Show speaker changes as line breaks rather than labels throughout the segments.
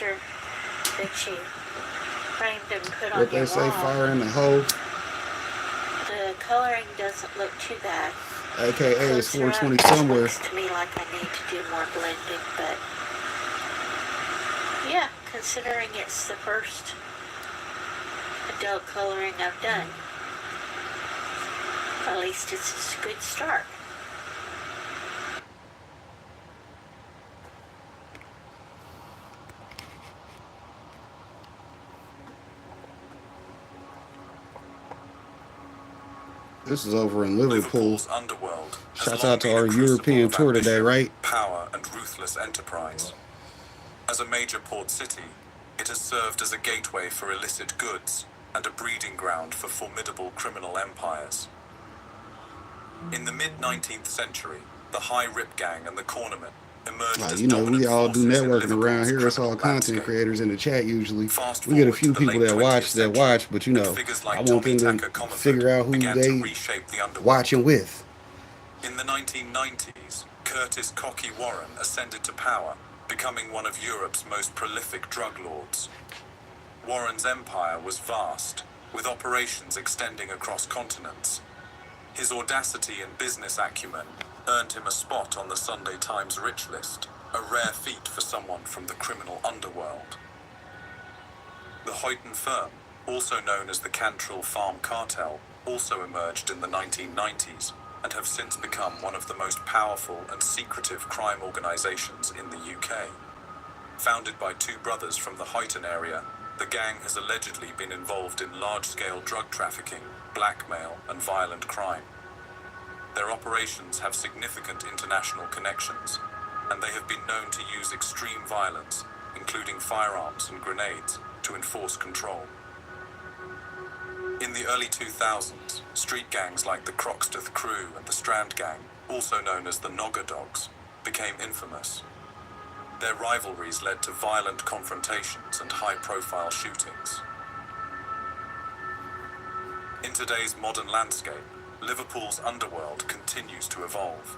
picture that you framed and put on
What
your
they say,
wall,
fire in the hole.
the coloring doesn't look too bad.
AKA it's
Closer
420
up,
somewhere.
looks to me like I need to do more blending, but yeah, considering it's the first adult coloring I've done, at least it's a good start.
This is over in Liverpool.
Liverpool's underworld.
Shouts out to our European tour today, right?
Power and ruthless enterprise. As a major port city, it has served as a gateway for illicit goods and a breeding ground for formidable criminal empires. In the mid-19th century, the High Rip Gang and the Cornermen emerged as
You know, we all do networking around here. It's all
criminal
content
landscape.
creators in the chat usually.
Fast
We get a
forward
few
to the
people
late
that
20th
watch, but you
and
know,
figures
I
like
want
Tommy
them to
Tucker Comerford
figure out who
began to
they
reshape the underworld.
watching with.
In the 1990s, Curtis "Cocky" Warren ascended to power, becoming one of Europe's most prolific drug lords. Warren's empire was vast, with operations extending across continents. His audacity and business acumen earned him a spot on the Sunday Times Rich List, a rare feat for someone from the criminal underworld. The Houghton firm, also known as the Cantrell Farm Cartel, also emerged in the 1990s and have since become one of the most powerful and secretive crime organizations in the UK. Founded by two brothers from the Houghton area, the gang has allegedly been involved in large-scale drug trafficking, blackmail, and violent crime. Their operations have significant international connections, and they have been known to use extreme violence, including firearms and grenades, to enforce control. In the early 2000s, street gangs like the Croxteth Crew and the Strand Gang, also known as the Nogger Dogs, became infamous. Their rivalries led to violent confrontations and high-profile shootings. In today's modern landscape, Liverpool's underworld continues to evolve.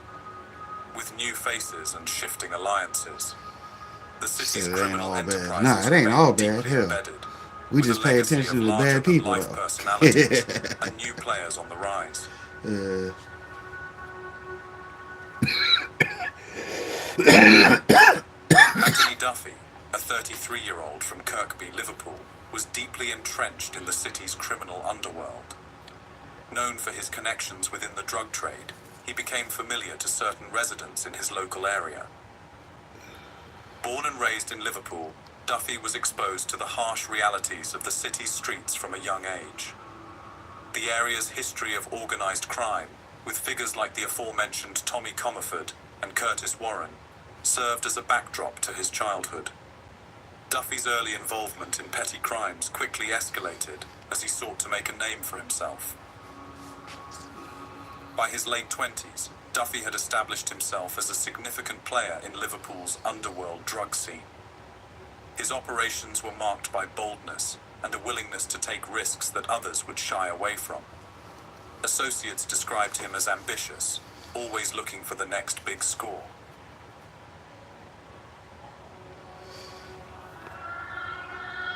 With new faces and shifting alliances, the city's criminal enterprises
Nah, it ain't all bad.
deeply
Hell,
embedded,
we
with
just
a
pay
legacy
attention
of
to the bad people,
larger-than-life
though.
personalities and new players on the rise. Anthony Duffy, a 33-year-old from Kirkby, Liverpool, was deeply entrenched in the city's criminal underworld. Known for his connections within the drug trade, he became familiar to certain residents in his local area. Born and raised in Liverpool, Duffy was exposed to the harsh realities of the city's streets from a young age. The area's history of organized crime, with figures like the aforementioned Tommy Comerford and Curtis Warren, served as a backdrop to his childhood. Duffy's early involvement in petty crimes quickly escalated as he sought to make a name for himself. By his late 20s, Duffy had established himself as a significant player in Liverpool's underworld drug scene. His operations were marked by boldness and a willingness to take risks that others would shy away from. Associates described him as ambitious, always looking for the next big score.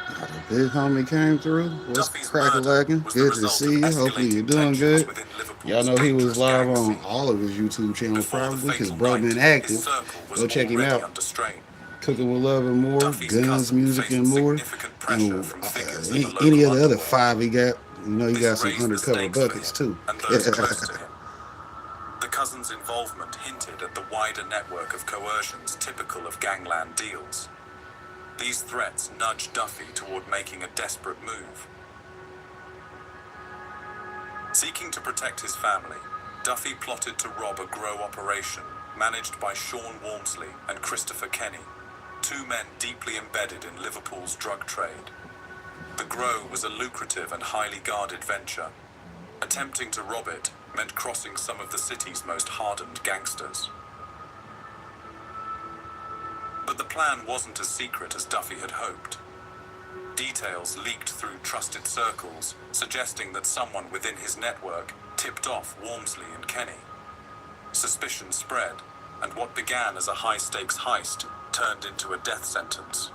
The big homie came through. What's
Duffy's
crack-a-lackin'?
was the
Good to
result
see
of
you. Hopefully you're
escalating
doing
tensions
good.
within Liverpool's
Y'all know he was
dangerous
live
gang
on
scene.
all of his YouTube channels
Before the
probably because
fatal
bro
night,
been
his
active.
circle was
Go check him
already
out.
under strain.
Cooking with Love and More,
Duffy's
Guns,
cousin
Music
faced
and More,
significant pressure
and
from figures in the local
any of the other
underworld.
5 he got. You know, he
This
got some
raised the
undercover
stakes for
buckets
him
too.
and those close to him. The cousin's involvement hinted at the wider network of coercions typical of gangland deals. These threats nudged Duffy toward making a desperate move. Seeking to protect his family, Duffy plotted to rob a grow operation managed by Sean Walmsley and Christopher Kenny, two men deeply embedded in Liverpool's drug trade. The grow was a lucrative and highly guarded venture. Attempting to rob it meant crossing some of the city's most hardened gangsters. But the plan wasn't as secret as Duffy had hoped. Details leaked through trusted circles, suggesting that someone within his network tipped off Walmsley and Kenny. Suspicion spread, and what began as a high-stakes heist turned into a death sentence.